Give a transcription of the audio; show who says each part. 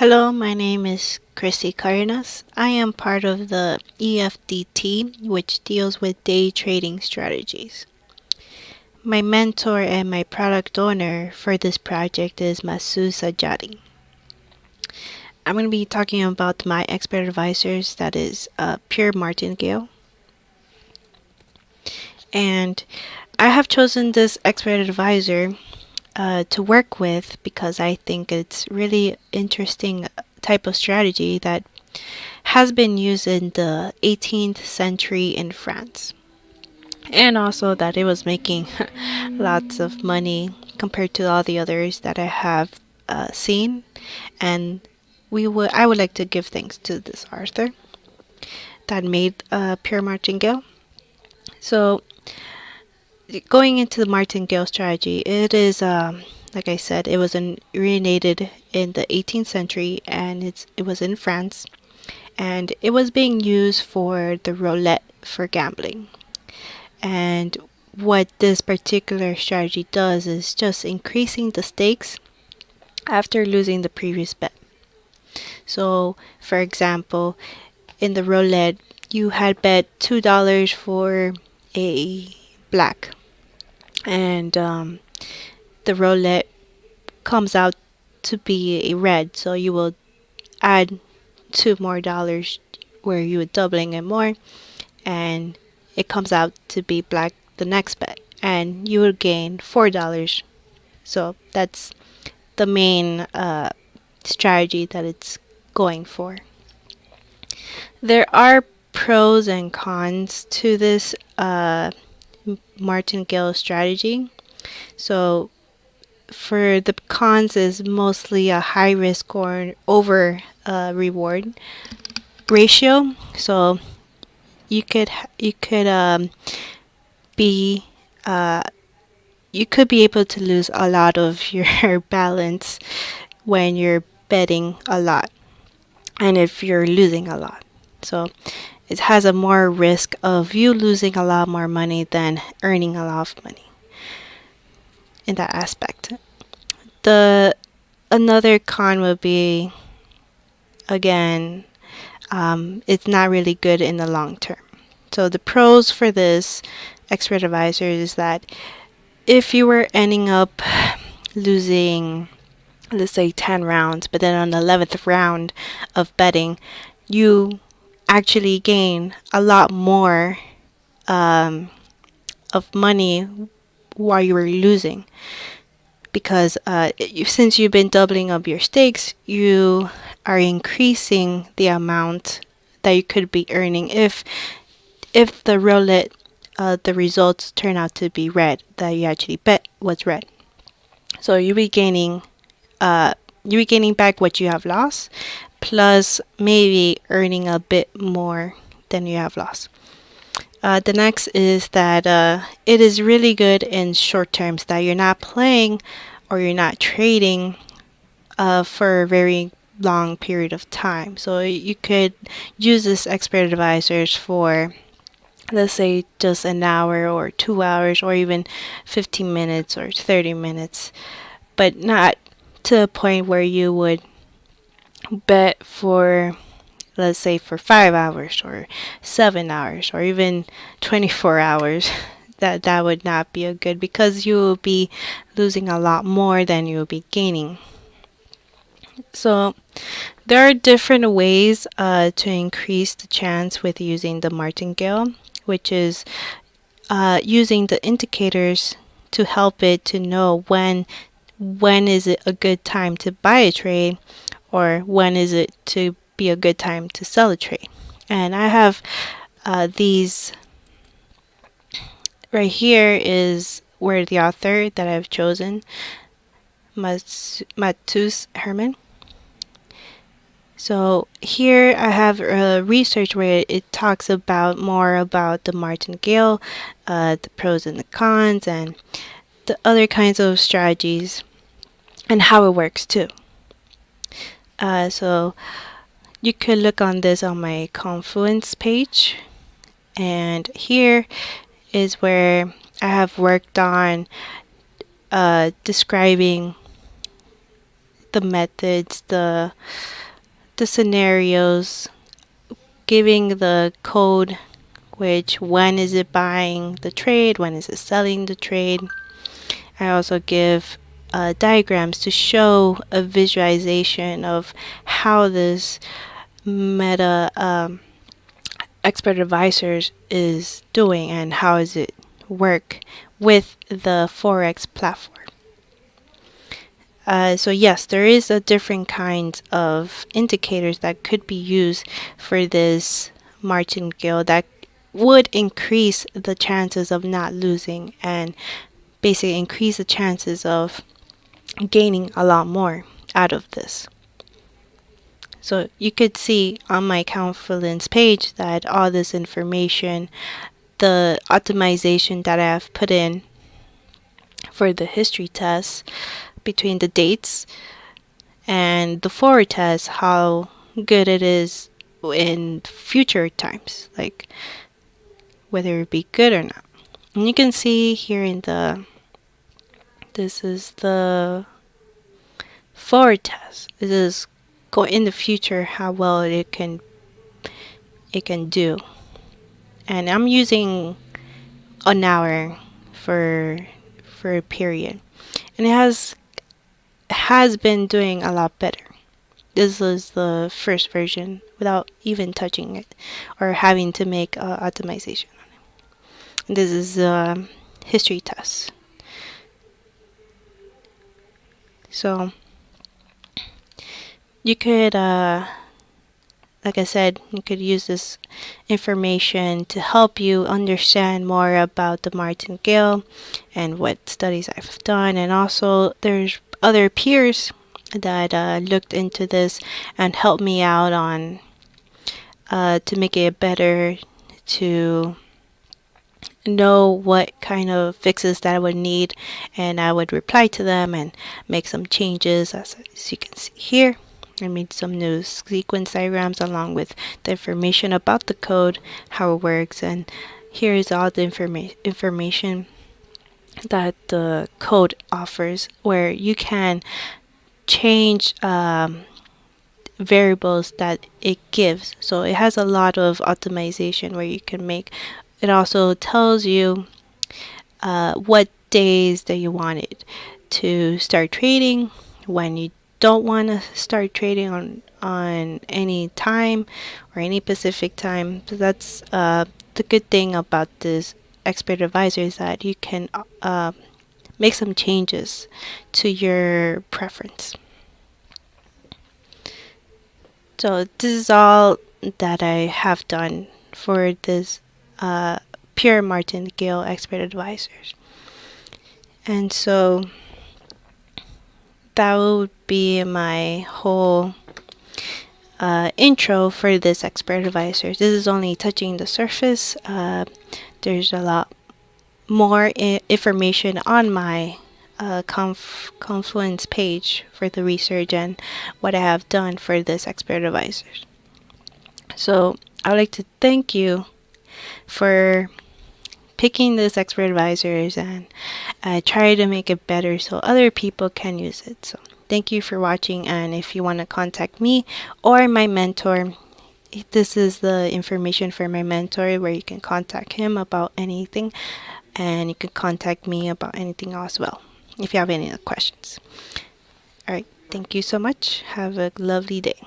Speaker 1: Hello, my name is Christy Cardenas. I am part of the EFDT, which deals with day trading strategies. My mentor and my product owner for this project is Masu Sajadi. I'm going to be talking about my expert advisors, that is Pure Martingale. And I have chosen this expert advisor to work with because I think it's really interesting type of strategy that has been used in the 18th century in France, and also that it was making lots of money compared to all the others that I have seen. And I would like to give thanks to this author that made Pure Martingale. So going into the Martingale strategy, it is like I said, it was originated in the 18th century, and it was in France, and it was being used for the roulette for gambling. And what this particular strategy does is just increasing the stakes after losing the previous bet. So, for example, in the roulette, you had bet $2 for a black, and the roulette comes out to be a red, so you will add $2 more where you would doubling it more, and it comes out to be black the next bet, and you will gain $4. So that's the main strategy that it's going for. There are pros and cons to this Martingale strategy. So for the cons is mostly a high risk or over reward ratio. So you could be you could be able to lose a lot of your balance when you're betting a lot, and if you're losing a lot. So it has a more risk of you losing a lot more money than earning a lot of money in that aspect. The another con would be, again, it's not really good in the long term. So the pros for this expert advisor is that if you were ending up losing, let's say 10 rounds, but then on the 11th round of betting, you actually gain a lot more of money while you were losing, because since you've been doubling up your stakes, you are increasing the amount that you could be earning if the roulette the results turn out to be red, that you actually bet was red. So you'll be gaining back what you have lost, plus maybe earning a bit more than you have lost. The next is that it is really good in short terms, that you're not playing or you're not trading for a very long period of time. So you could use this expert advisors for, let's say, just an hour or 2 hours or even 15 minutes or 30 minutes, but not to a point where you would bet for, let's say, for 5 hours or 7 hours or even 24 hours. That would not be a good, because you will be losing a lot more than you will be gaining. So there are different ways to increase the chance with using the Martingale, which is using the indicators to help it to know when is it a good time to buy a trade, or when is it to be a good time to sell a trade. And I have these right here is where the author that I've chosen, Matus Herman. So here I have research where it talks about more about the Martingale, the pros and the cons, and the other kinds of strategies, and how it works too. So you could look on this on my Confluence page, and here is where I have worked on describing the methods, the scenarios, giving the code, which when is it buying the trade, when is it selling the trade. I also give diagrams to show a visualization of how this meta expert advisors is doing and how does it work with the Forex platform. So yes, there is a different kinds of indicators that could be used for this martingale that would increase the chances of not losing and basically increase the chances of gaining a lot more out of this. So you could see on my confidence page that all this information, the optimization that I have put in for the history test between the dates and the forward test, how good it is in future times, like whether it be good or not. And you can see here in this is the forward test. This is go in the future how well it can do. And I'm using an hour for a period, and it has been doing a lot better. This is the first version without even touching it or having to make optimization on it. And this is a history test. So you could, like I said, you could use this information to help you understand more about the martingale and what studies I've done. And also there's other peers that looked into this and helped me out on to make it better, to know what kind of fixes that I would need, and I would reply to them and make some changes. As you can see here, I made some new sequence diagrams along with the information about the code, how it works, and here is all the information that the code offers, where you can change variables that it gives. So it has a lot of optimization where you can make. It also tells you what days that you want it to start trading, when you don't want to start trading on any time or any specific time. So that's the good thing about this expert advisor, is that you can make some changes to your preference. So this is all that I have done for this pure martingale expert advisors. And so that would be my whole intro for this expert advisors. This is only touching the surface. There's a lot more information on my Confluence page for the research and what I have done for this expert advisors. So I would like to thank you for picking this expert advisors, and try to make it better so other people can use it. So thank you for watching, and if you want to contact me or my mentor, this is the information for my mentor where you can contact him about anything, and you can contact me about anything as well if you have any questions. Alright, thank you so much. Have a lovely day.